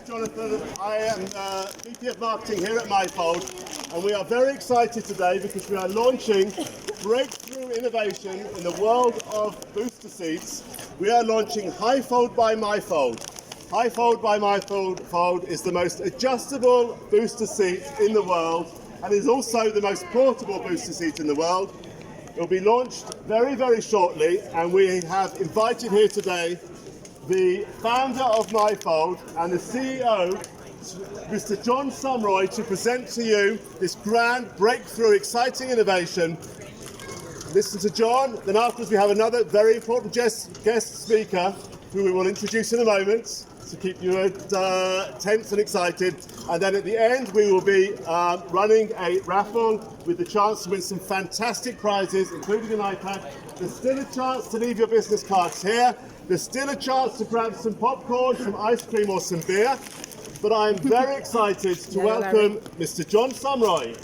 Jonathan. I am VP of Marketing here at Mifold, and we are very excited today because we are launching breakthrough innovation in the world of booster seats. We are launching HIFOLD by Mifold. HIFOLD by Mifold is the most adjustable booster seat in the world and is also the most portable booster seat in the world. It will be launched very, very shortly, and we have invited here today the founder of Mifold and the CEO, Mr. John Sumroy, to present to you this grand breakthrough, exciting innovation. Listen to John, then afterwards we have another very important guest speaker who we will introduce in a moment to keep you tense and excited. And then at the end we will be running a raffle with the chance to win some fantastic prizes, including an iPad. There's still a chance to leave your business cards here. There's still a chance to grab some popcorn, some ice cream or some beer. But I'm very excited to welcome Mr. John Sumroy.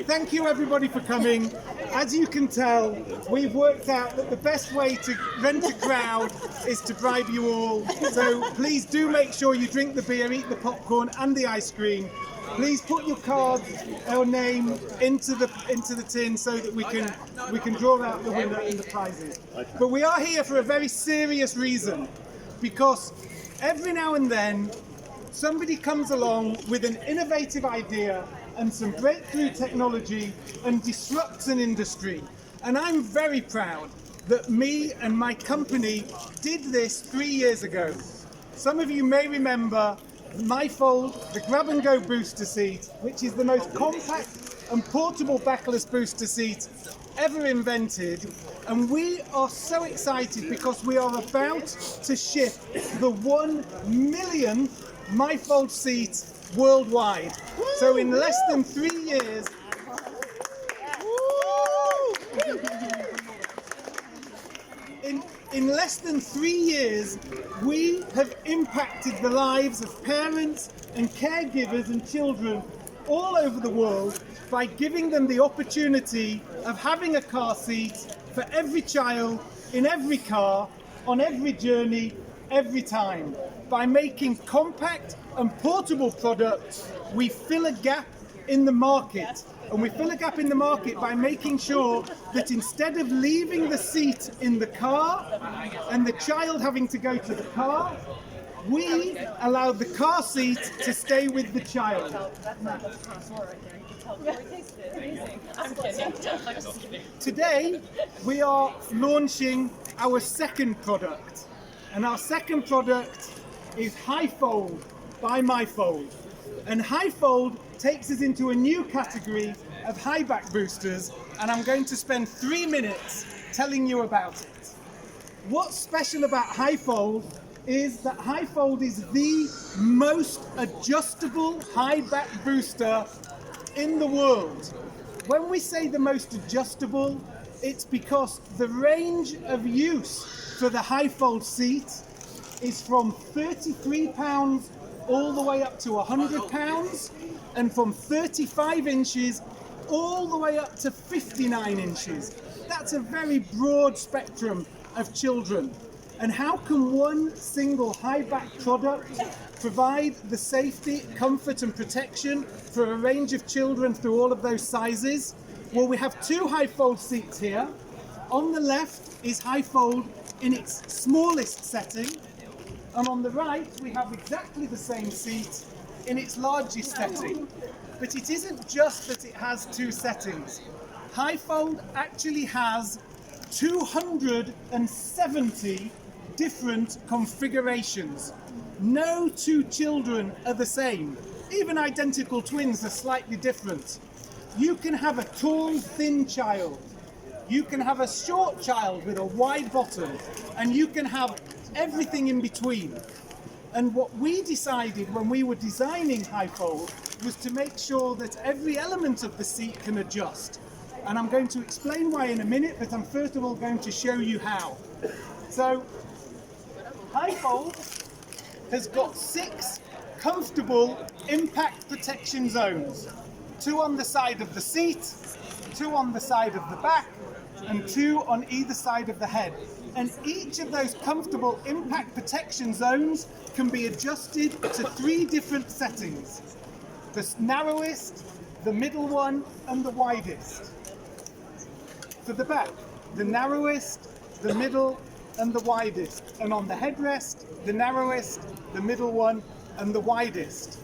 Thank you everybody for coming. As you can tell, we've worked out that the best way to rent a crowd is to bribe you all. So please do make sure you drink the beer, eat the popcorn and the ice cream. Please put your card or name into the tin so that we can draw out the winner and the prizes. But we are here for a very serious reason, because every now and then somebody comes along with an innovative idea and some breakthrough technology and disrupts an industry. And I'm very proud that me and my company did this 3 years ago. Some of you may remember Mifold, the grab-and-go booster seat, which is the most compact and portable backless booster seat ever invented. And we are so excited because we are about to ship the 1 millionth Mifold seat worldwide. So in less than 3 years, in less than 3 years, we have impacted the lives of parents and caregivers and children all over the world by giving them the opportunity of having a car seat for every child, in every car, on every journey, every time. By making compact and portable products, we fill a gap in the market. And we fill a gap in the market by making sure that instead of leaving the seat in the car and the child having to go to the car, we allow the car seat to stay with the child. Today, we are launching our second product. And our second product is HIFOLD by Mifold. And HIFOLD takes us into a new category of high back boosters, and I'm going to spend 3 minutes telling you about it. What's special about HIFOLD is that HIFOLD is the most adjustable high back booster in the world. When we say the most adjustable, it's because the range of use for the HIFOLD seat is from £33 all the way up to £100, and from 35 inches all the way up to 59 inches. That's a very broad spectrum of children. And how can one single high back product provide the safety, comfort and protection for a range of children through all of those sizes? Well, we have two HIFOLD seats here. On the left is HIFOLD in its smallest setting, and on the right we have exactly the same seat in its largest setting. But it isn't just that it has two settings. HIFOLD actually has 270 different configurations. No two children are the same. Even identical twins are slightly different. You can have a tall, thin child. You can have a short child with a wide bottom, and you can have everything in between. And what we decided when we were designing HIFOLD was to make sure that every element of the seat can adjust. And I'm going to explain why in a minute, but I'm first of all going to show you how. So, HIFOLD has got 6 comfortable impact protection zones. 2 on the side of the seat, 2 on the side of the back, and 2 on either side of the head. And each of those comfortable impact protection zones can be adjusted to 3 different settings: the narrowest, the middle one, and the widest. To the back, the narrowest, the middle, and the widest. And on the headrest, the narrowest, the middle one, and the widest.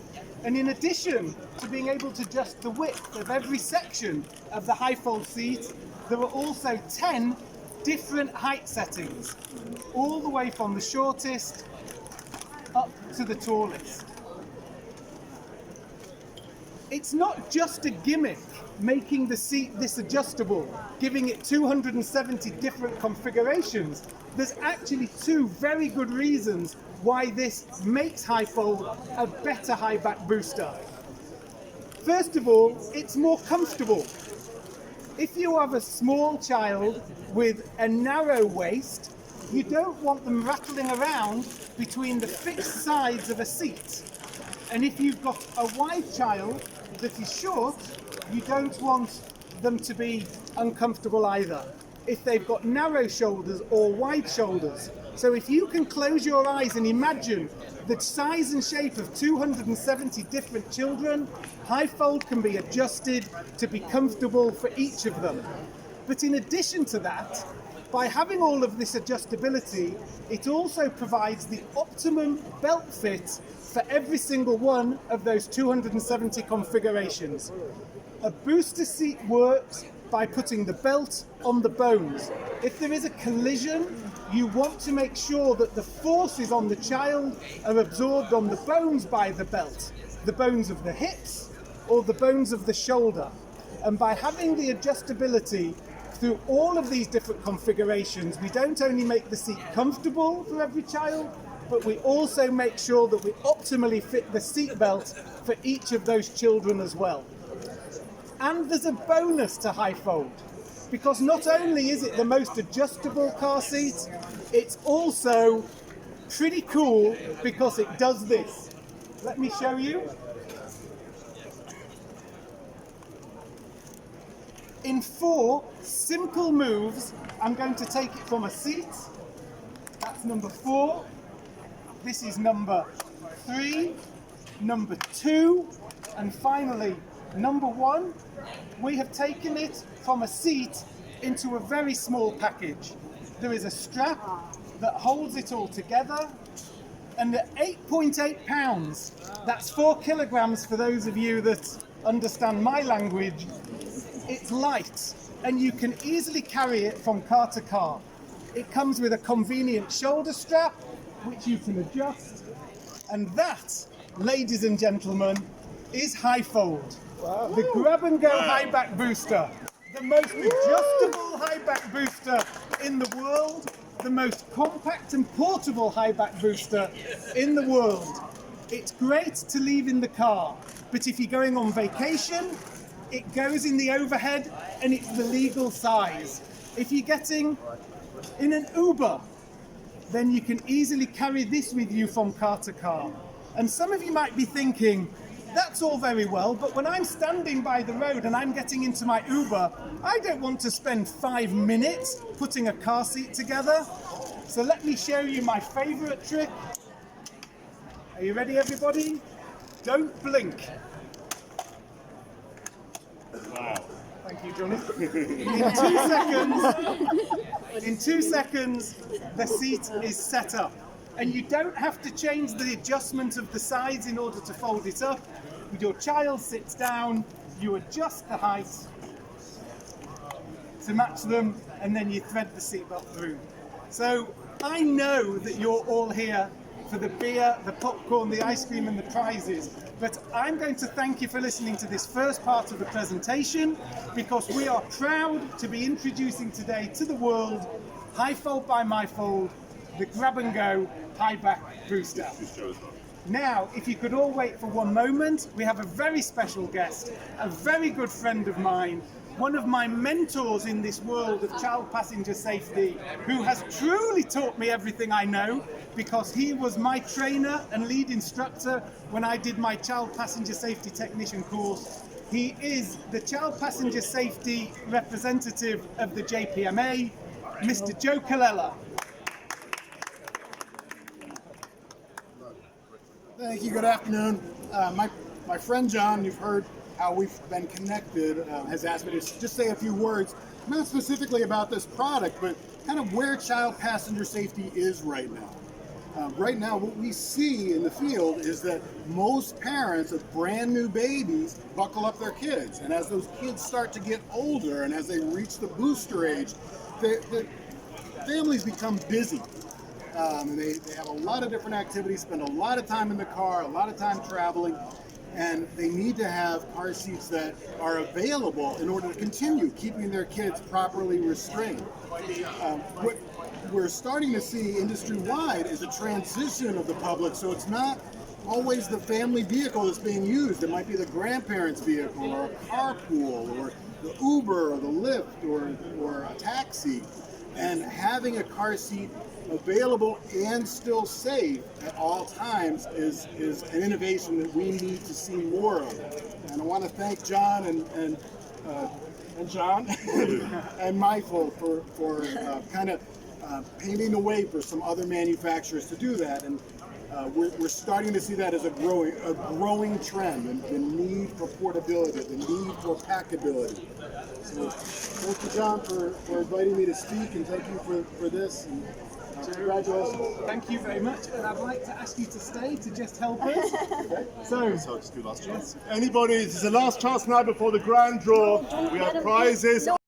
And in addition to being able to adjust the width of every section of the HIFOLD seat, there are also 10 different height settings, all the way from the shortest up to the tallest. It's not just a gimmick making the seat this adjustable, giving it 270 different configurations. There's actually 2 very good reasons why this makes HIFOLD a better high back booster. First of all, it's more comfortable. If you have a small child with a narrow waist, you don't want them rattling around between the fixed sides of a seat. And if you've got a wide child that is short, you don't want them to be uncomfortable either, if they've got narrow shoulders or wide shoulders. So if you can close your eyes and imagine the size and shape of 270 different children, HIFOLD can be adjusted to be comfortable for each of them. But in addition to that, by having all of this adjustability, it also provides the optimum belt fit for every single one of those 270 configurations. A booster seat works by putting the belt on the bones. If there is a collision, you want to make sure that the forces on the child are absorbed on the bones by the belt, the bones of the hips or the bones of the shoulder. And by having the adjustability through all of these different configurations, we don't only make the seat comfortable for every child, but we also make sure that we optimally fit the seat belt for each of those children as well. And there's a bonus to HIFOLD, because not only is it the most adjustable car seat, it's also pretty cool because it does this. Let me show you. In 4 simple moves, I'm going to take it from a seat. That's number 4. This is number 3, number 2, and finally number 1. We have taken it from a seat into a very small package. There is a strap that holds it all together, and at 8.8 pounds, that's 4 kilograms for those of you that understand my language, it's light and you can easily carry it from car to car. It comes with a convenient shoulder strap which you can adjust, and that, ladies and gentlemen, is HIFOLD. Wow. The grab and go high back booster, the most adjustable high back booster in the world, the most compact and portable high back booster in the world. It's great to leave in the car, but if you're going on vacation, it goes in the overhead and it's the legal size. If you're getting in an Uber, then you can easily carry this with you from car to car. And some of you might be thinking, that's all very well, but when I'm standing by the road and I'm getting into my Uber, I don't want to spend 5 minutes putting a car seat together. So let me show you my favorite trick. Are you ready, everybody? Don't blink. Wow. Thank you, Johnny. In 2 seconds, the seat is set up. And you don't have to change the adjustment of the sides in order to fold it up. When your child sits down, you adjust the height to match them, and then you thread the seatbelt through. So I know that you're all here for the beer, the popcorn, the ice cream and the prizes, but I'm going to thank you for listening to this first part of the presentation, because we are proud to be introducing today to the world HIFOLD by Mifold, the grab and go high back booster. Now, if you could all wait for one moment, we have a very special guest, a very good friend of mine, one of my mentors in this world of child passenger safety, who has truly taught me everything I know, because he was my trainer and lead instructor when I did my child passenger safety technician course. He is the child passenger safety representative of the JPMA, Mr. Joe Colella. Thank you. Good afternoon. My friend John, you've heard how we've been connected, has asked me to just say a few words, not specifically about this product, but kind of where child passenger safety is right now. Right now, what we see in the field is that most parents of brand new babies buckle up their kids. And as those kids start to get older and as they reach the booster age, the families become busy. And they have a lot of different activities, spend a lot of time in the car, a lot of time traveling, and they need to have car seats that are available in order to continue keeping their kids properly restrained. What we're starting to see industry-wide is a transition of the public, so it's not always the family vehicle that's being used. It might be the grandparents' vehicle or a carpool or the Uber or the Lyft or a taxi. And having a car seat available and still safe at all times is an innovation that we need to see more of. And I want to thank John and John and Mifold for kind of paving the way for some other manufacturers to do that. And we're starting to see that as a growing trend, and the need for portability, the need for packability. So thank you, John, for inviting me to speak, and thank you for this. And, congratulations. Thank you very much, and I'd like to ask you to stay to just help us. Okay. So, Just do last chance. Anybody, this is the last chance now before the grand draw. We have prizes.